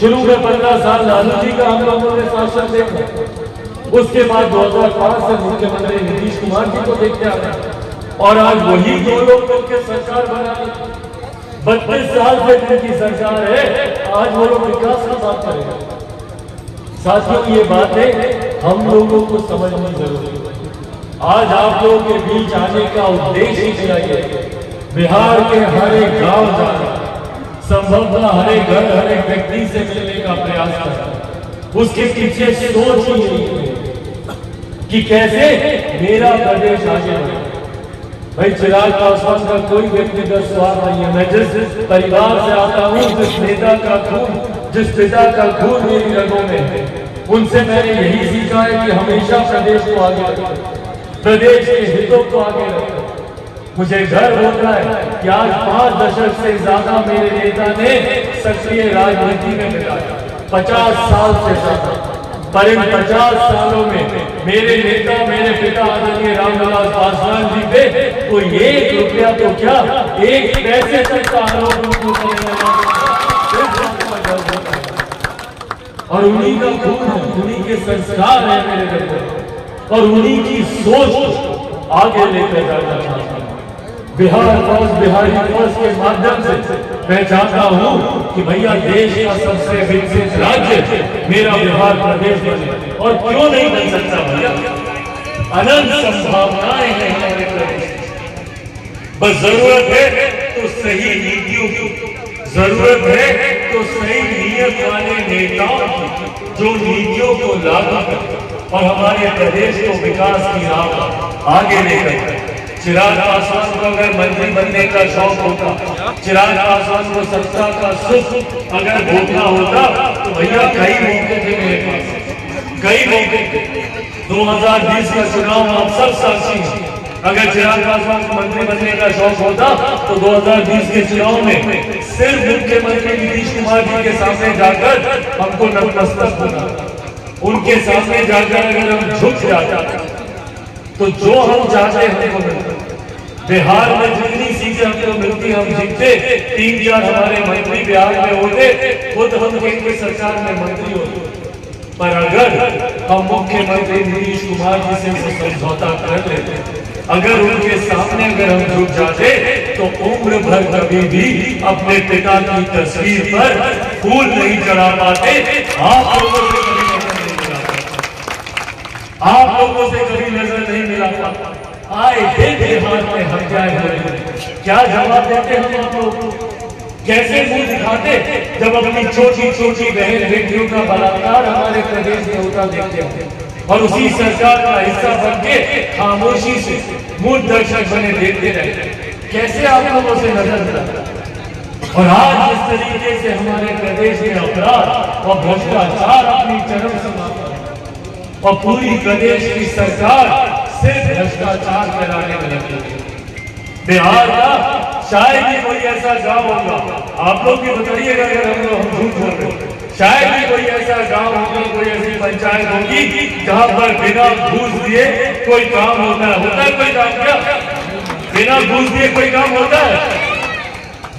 शुरू में 15 साल लालू जी का हम लोगों ने शासन देखा, उसके बाद 2005 से मुख्यमंत्री नीतीश कुमार जी को देखते आ रहे, और आज वही दो लोग मिलकर सरकार बना रहे। 32 साल से जिनकी सरकार है, आज वो लोग विकास की बात करेंगे। साथियों, ये बातें हम लोगों को समझनी जरूरी है। आज आप लोगों के बीच आने का उद्देश्य ही चाहिए बिहार के हर एक गांव जाना, संभवतः हर एक घर, हर एक व्यक्ति से मिलने का प्रयास करना। उसके पीछे सोच ही नहीं है कि कैसे मेरा प्रदेश आगे बढ़े। भाई, चिराग पासवान का कोई व्यक्तिगत स्वार्थ नहीं है। मैं जिस परिवार से आता हूँ, जिस नेता का खून, जिस पिता का खून मेरी रगों में है, उनसे मैंने यही सीखा है कि हमेशा प्रदेश को आगे रखें, प्रदेश के हितों को आगे रखें। मुझे गर्व होता है कि आज 5 दशक से ज्यादा मेरे नेता ने सक्रिय राजनीति में बिताया, 50 साल से ज्यादा। पर इन 50 सालों में मेरे नेता, मेरे पिता आदरणीय रामविलास पासवान जी पे कोई 1 रुपया तो क्या, 1 पैसे तक का आरोप उनको करने और उन्हीं का खून है, उन्हीं के संस्कार है मेरे घर, और उन्हीं की सोच आगे लेकर जाना चाहता हूं। बिहार फर्स्ट, बिहारी फर्स्ट के माध्यम से मैं चाहता हूं कि भैया देश का सबसे विकसित राज्य मेरा बिहार प्रदेश बने, और क्यों नहीं बन सकता भैया? अनंत संभावनाएं हैं हमारे प्रदेश, बस जरूरत है तो सही नीतियों की, जरूरत है तो सही नीयत वाले नेताओं की, जो नीतियों को लागू कर और हमारे प्रदेश को विकास की राह आगे लेकर। चिराग पासवान को अगर मंत्री बनने का शौक होता, चिराग पासवान को सत्ता का सुख अगर भोगना होता, तो भैया कई मौके थे मेरे पास, कई मौके थे। 2020 का चुनाव आप सब साक्षी हैं। अगर चिराग पासवान को मंत्री बनने का शौक होता तो 2020 के चुनाव में सिर्फ मुख्यमंत्री नीतीश कुमार जी के सामने जाकर हमको नतमस्तक होना, उनके सामने जाकर अगर हम झुक जाते तो जो हम चाहते हमको मिलता। बिहार में जितनी सीटें हमको मिलती हम जीतते, 3-4 हमारे मंत्री बिहार में होते, खुद हम केंद्र सरकार में मंत्री होते। पर अगर हम मुख्यमंत्री नीतीश कुमार जी से समझौता कर लेते, अगर उनके सामने अगर हम झुक जाते, तो उम्र भर कभी भी अपने पिता की तस्वीर पर फूल नहीं चढ़ा पाते। आप लोगों से कभी नजर नहीं मिला पाता, आप लोगों से कभी नजर नहीं मिला पाता। आए दिन बिहार में हत्याएं हो रही, क्या जवाब देते हम आप लोग? कैसे मुंह दिखाते जब अपनी छोटी छोटी बहन बेटियों का बलात्कार हमारे प्रदेश में होता देखते हैं, और उसी सरकार का हिस्सा बन के खामोशी से मूल दर्शक बने देखते रहते? कैसे आप लोगों से नजर मिला? और आज इस तरीके से हमारे प्रदेश में अपराध और भ्रष्टाचार अपनी चरम सीमा पर, और पूरी प्रदेश की सरकार सिर्फ भ्रष्टाचार कराने में लगी है। बिहार का शायद ही कोई ऐसा गांव होगा, आप लोग भी बताइएगा अगर हम झूठ बोल रहे हैं, शायद ही कोई ऐसा गांव होगा, कोई ऐसी पंचायत होगी जहां पर बिना घूस दिए कोई काम होता है। होता है कोई काम? क्या बिना घूस दिए कोई काम होता है?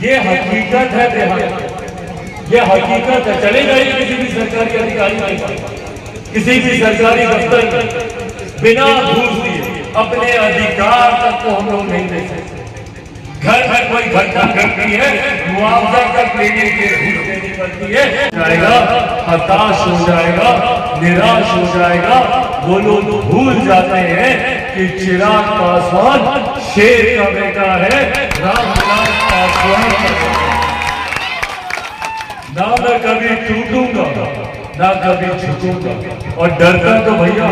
ये हकीकत है बिहार, ये हकीकत है। चले जाइए किसी भी सरकारी अधिकारी के पास, किसी भी सरकारी दफ्तर में, बिना घूस दिए अपने अधिकार तक को हम लोग नहीं दे सकते। घर में कोई घटना घटती है, मुआवजा तक लेने के घूस देनी पड़ती है, जाएगा, हताश हो जाएगा, निराश हो जाएगा। वो लोग भूल जाते हैं कि चिराग पासवान शेर का बेटा है, रामविलास पासवान का बेटा। ना मैं कभी टूटूंगा, ना कभी झुकूंगा, और डरता तो भैया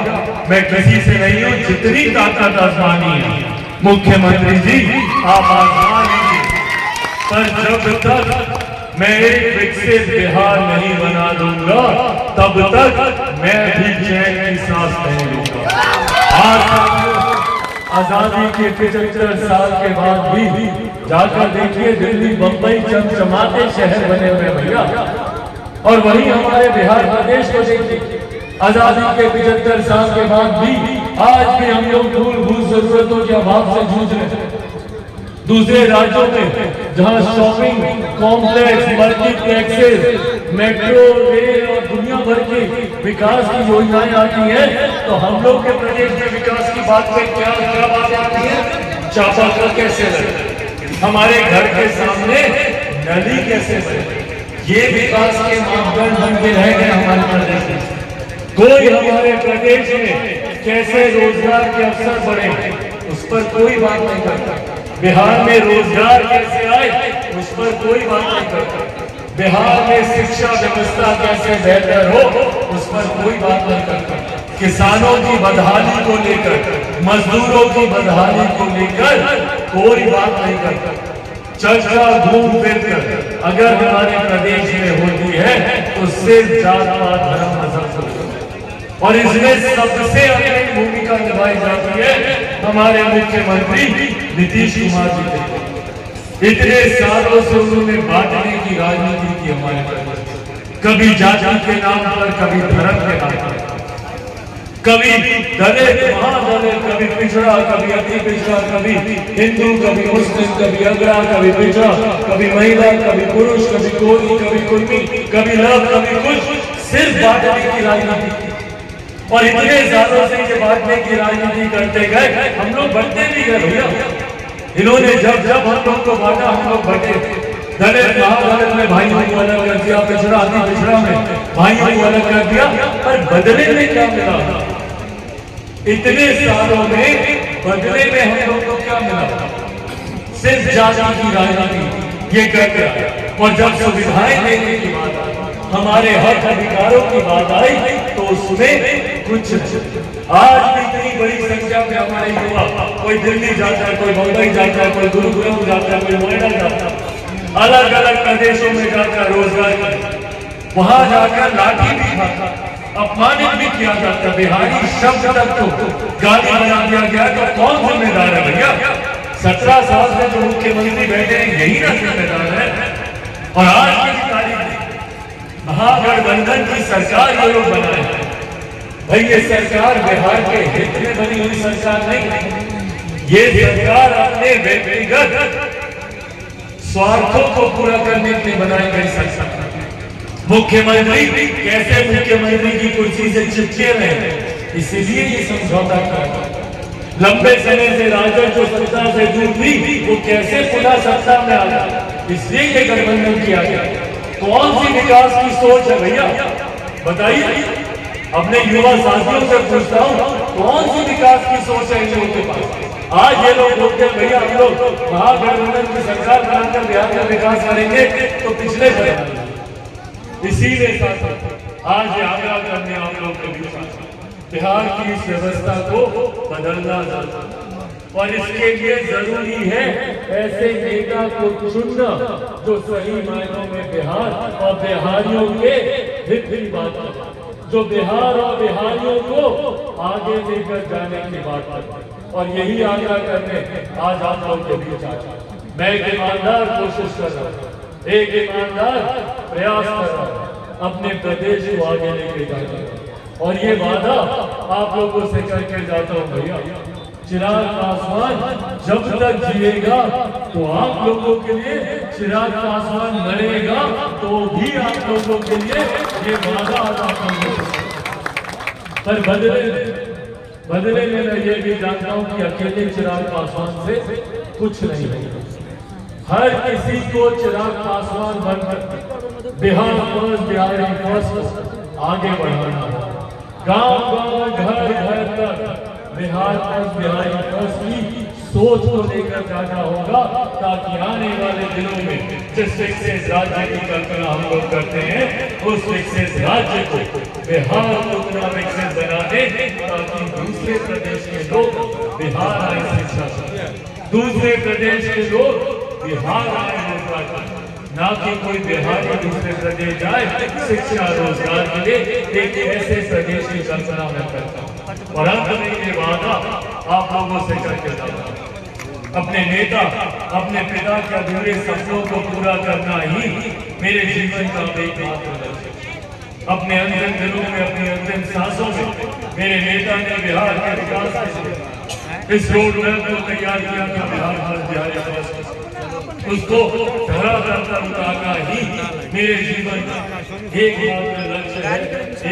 मैं किसी से नहीं हूं। जितनी ताकत आजमानी है मुख्यमंत्री जी आप आजमा लीजिए, पर जब तक मैं एक विकसित बिहार नहीं बना दूंगा, तब तक मैं भी चैन की सांस नहीं लूंगा। आज आजादी के 75 साल के बाद भी जाकर देखिए, दिल्ली बंबई चमचमाते शहर बने हुए भैया, और वही हमारे बिहार प्रदेश को देखिए, आजादी के 75 साल के बाद भी आज भी हम लोग मूलभूत जरूरतों के अभाव से जूझ रहे हैं। दूसरे राज्यों में जहां shopping complex, multiplexes, metro, rail और दुनिया भर की विकास की योजनाएं आती हैं, तो हम लोग के प्रदेश में विकास की बात में क्या क्या बात आती है? चापाकल कैसे लगे, हमारे घर के सामने नली कैसे बने, ये विकास के मापदंड बन के रह गए हमारे प्रदेश में। कोई हमारे प्रदेश में कैसे रोजगार के अवसर बढ़े, उस पर कोई बात नहीं करता। बिहार में रोजगार कैसे आए, उस पर कोई बात नहीं करता। बिहार में शिक्षा व्यवस्था कैसे बेहतर हो, उस पर कोई बात नहीं करता। किसानों की बदहाली को लेकर, मजदूरों की बदहाली को लेकर कोई बात नहीं करता। चर्चा घूम फिर कर अगर हमारे प्रदेश में होती है तो सिर्फ जात पात धर्म मजहब से, और इसमें सबसे अहम भूमिका निभाई जाती है हमारे मुख्यमंत्री नीतीश कुमार जी के। इतने सालों से उन्होंने बांटने की राजनीति की हमारे प्रदेश, कभी जाति के नाम पर, कभी धर्म के नाम पर, कभी दलित महादलित, कभी पिछड़ा, कभी अति पिछड़ा, कभी हिंदू, कभी मुस्लिम, कभी अग्रा, कभी पिछड़ा, कभी महिला, कभी पुरुष, कभी कोई, कभी कुर्मी, कभी लव, कभी कुछ, सिर्फ बांटने की राजनीति। और इतने सालों से ये बांटने की राजनीति करते गए, हम लोग बढ़ते भी गए भैया। इन्होंने जब जब हम लोग को बांटा, हम लोग बढ़े। दलित महादलित में भाइयों को अलग कर दिया, पिछड़ा अति पिछड़ा में भाइयों को अलग कर दिया, पर बदले में क्या मिला? इतने सालों में बदले में हम लोग को क्या मिला? सिर्फ जाति की राजनीति ये करके आया। और जब सुविधाएं देने की बात आई, हमारे हक अधिकारों की बात आई, तो उसमें कुछ आज भी इतनी बड़ी संख्या में हमारे युवा, कोई दिल्ली जाता है, कोई मुंबई जाता है, कोई गुरुग्राम जाता है, कोई नोएडा जाता है, अलग अलग प्रदेशों में जाकर रोजगार करता, वहां जाकर लाठी भी खाता, अपमानित भी किया जाता। बिहारी शब्द तक तो गाली बना दिया गया। तो कौन जिम्मेदार है भैया? 17 साल से जो मुख्यमंत्री बैठे हैं, यही ना जिम्मेदार है। और आज की तारीख में महागठबंधन की सरकार ये लोग बनाए हैं। भाई ये सरकार बिहार के हित में बनी हुई सरकार नहीं, ये सरकार अपने व्यक्तिगत स्वार्थों को पूरा करने के लिए बनाई गई सरकार। मुख्यमंत्री कैसे मुख्यमंत्री की कुर्सी से चिपके रहे, इसीलिए ये समझौता था। लंबे समय से राजद जो सत्ता से दूर थी, वो कैसे पुनः सत्ता में आ गया, इसलिए ये गठबंधन किया गया। कौन सी विकास की सोच है भैया, बताइए? अपने युवा साथियों से पूछता हूँ, कौन सी विकास की सोच है इन लोगों के पास? आज ये लोग बोलते हैं भैया हम लोग महागठबंधन की सरकार बनाकर बिहार का विकास करेंगे, तो पिछले इसीलिए आज ये आग्रह करने आप लोग के बीच बिहार की इस व्यवस्था को बदलना जाता, और इसके लिए जरूरी है ऐसे नेता को चुनना जो सही मायनों में बिहार और बिहारियों के हित की बात करे, जो बिहार और बिहारियों को आगे लेकर जाने की बात करे। और यही आग्रह करने आज आप लोग के बीच आया। मैं एक ईमानदार कोशिश कर रहा हूँ, एक ईमानदार प्रयास कर रहा हूँ अपने प्रदेश को आगे लेके जाने का। और ये वादा आप लोगों से करके जाता हूँ भैया, चिराग पासवान जब तक जिएगा तो आप लोगों के लिए, चिराग पासवान मरेगा तो भी आप लोगों के लिए ये वादा अदा करूंगा। पर बदले में मैं ये भी जानता हूँ कि अकेले चिराग पासवान से कुछ नहीं होगा। हर किसी को चिराग पासवान बनकर बिहार फर्स्ट, बिहारी फर्स्ट आगे बढ़ाना है। गांव-गांव, घर-घर तक बिहार फर्स्ट, बिहारी फर्स्ट की सोच को लेकर जाना होगा, ताकि आने वाले दिनों में जिस विकसित राज्य की कल्पना हम लोग करते हैं, उस विकसित राज्य को बिहार को इतना विकसित बना दे ताकि दूसरे प्रदेश के लोग बिहार आए शिक्षा, दूसरे प्रदेश के लोग बिहार आए रोजगार, ना कि कोई बिहारी दूसरे प्रदेश जाए शिक्षा रोजगार के लिए। एक ऐसे प्रदेश की कल्पना मैं करता हूँ, और अंत में ये वादा आप लोगों से करके जाता हूँ, अपने नेता, अपने पिता के अधूरे सपनों को पूरा करना ही मेरे जीवन का एकमात्र लक्ष्य है। अपने अंतिम दिनों में, अपनी अंतिम सांसों में मेरे नेता ने बिहार के विकास के लिए इस रोड मैप को तैयार किया था बिहार बिहारी अवस्थी, उसको धरातल पर उतारना ही मेरे जीवन का एकमात्र लक्ष्य है,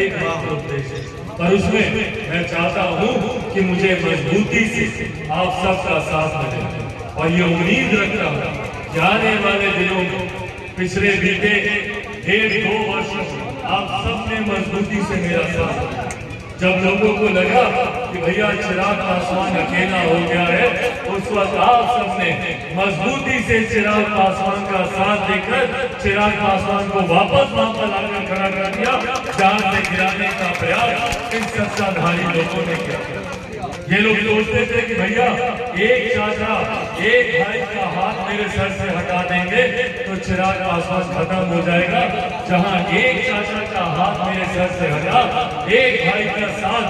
एकमात्र उद्देश्य है। और उसमें मैं चाहता हूँ कि मुझे मजबूती से आप सबका साथ मिले, और ये उम्मीद रखता हूँ कि आने वाले दिनों में पिछले बीते 1-2 वर्षों आप सबने मजबूती से मेरा साथ दिया। जब लोगों को लगा कि भैया चिराग पासवान अकेला हो गया है, उस वक्त आप सबने मजबूती से चिराग पासवान का साथ देकर चिराग पासवान को वापस वहां पर लाकर खड़ा कर दिया, जान से गिराने का प्रयास इन सत्ताधारी लोगों ने किया। ये लोग सोचते थे कि भैया एक चाचा एक भाई का हाथ मेरे सर से हटा देंगे तो चिराग पासवान खत्म हो जाएगा। जहां एक चाचा का हाथ मेरे सर से हटा, एक भाई का साथ